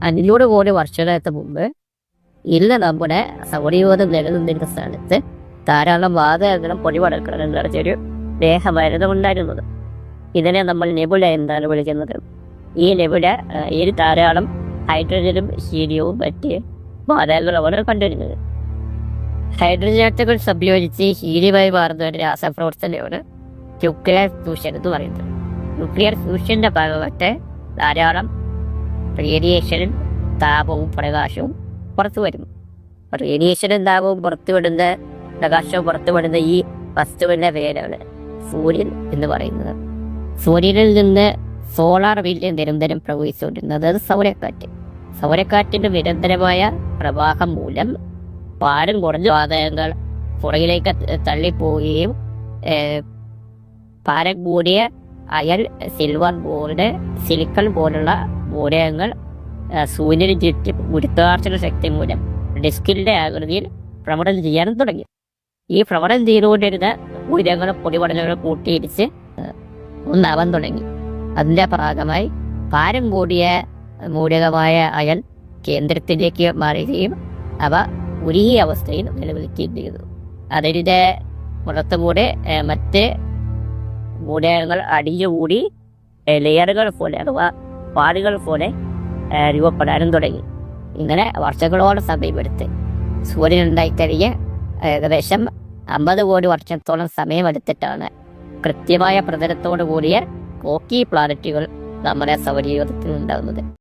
500 കോടി വർഷങ്ങൾക്ക് മുമ്പ് ഇന്ന് നമ്മുടെ സൗരയൂഥം നിലനിന്നിരുന്ന സ്ഥലത്ത് ധാരാളം വാതകങ്ങളും പൊടിപടലങ്ങളും നിറഞ്ഞൊരു ദേഹമായിരുന്നു ഉണ്ടായിരുന്നത്. ഇതിനെ നമ്മൾ നെബുല എന്നാണ് വിളിക്കുന്നത്. ഈ നെബുല ധാരാളം ഹൈഡ്രജനും ഹീലിയവും പറ്റിയ വാതകങ്ങളുമാണ് കണ്ടിരുന്നത്. ഹൈഡ്രജൻ ആറ്റങ്ങൾ സംയോജിച്ച് ഹീലിയമായി മാറുന്ന ഒരു രാസപ്രവർത്തനമാണ് ന്യൂക്ലിയർ ഫ്യൂഷൻ എന്ന് പറയുന്നത്. ന്യൂക്ലിയർ ഫ്യൂഷന്റെ ഭാഗമായിട്ട് ധാരാളം റേഡിയേഷനും താപവും പ്രകാശവും പുറത്തു വരുന്നു. റേഡിയേഷനും താപവും പ്രകാശവും പുറത്തുവിടുന്ന ഈ വസ്തുവിൻ്റെ പേരാണ് സൂര്യൻ എന്ന് പറയുന്നത്. സൂര്യനിൽ നിന്ന് സോളാർ വില്ല് നിരന്തരം പ്രവഹിച്ചുകൊണ്ടിരുന്നത് സൗരക്കാറ്റ്. സൗരക്കാറ്റിൻ്റെ നിരന്തരമായ പ്രവാഹം മൂലം ഭാരം കുറഞ്ഞ വാതകങ്ങൾ പുറകിലേക്ക് തള്ളിപ്പോവുകയും ഭാരം കൂടിയ അയൽ, സിൽവർ, ഗോൾഡ്, സിലിക്കൺ പോലുള്ള മൂലകങ്ങൾ സൂര്യന് ചുറ്റും ഗുരുത്വാകർഷണ ശക്തി മൂലം ഡിസ്കിന്റെ ആകൃതിയിൽ ഭ്രമണം ചെയ്യാനും തുടങ്ങി. ഈ ഭ്രമണം ചെയ്തുകൊണ്ടിരുന്ന മൂലകങ്ങളും പൊടിപടലങ്ങളും കൂട്ടിയിടിച്ച് ഒന്നാവാൻ തുടങ്ങി. അതിൻ്റെ ഭാഗമായി ഭാരം കൂടിയ മൂലകമായ അയൽ കേന്ദ്രത്തിലേക്ക് മാറുകയും അവ ഉരുകിയ അവസ്ഥയിൽ നിലനിൽക്കുകയും ചെയ്തു. അതിൻ്റെ പുറത്തുകൂടെ മറ്റ് മൂലകങ്ങൾ അടിഞ്ഞുകൂടി ലെയറുകൾ പോലെ അഥവാ പാടുകൾ പോലെ രൂപപ്പെടാനും തുടങ്ങി. ഇങ്ങനെ വർഷങ്ങളോളം സമയമെടുത്ത് സൂര്യനുണ്ടായിക്കഴിഞ്ഞ് ഏകദേശം 50 കോടി വർഷത്തോളം സമയമെടുത്തിട്ടാണ് കൃത്യമായ പ്രതലത്തോടു കൂടിയ റോക്കി പ്ലാനറ്റുകൾ നമ്മുടെ സൗരയൂഥത്തിൽ ഉണ്ടാകുന്നത്.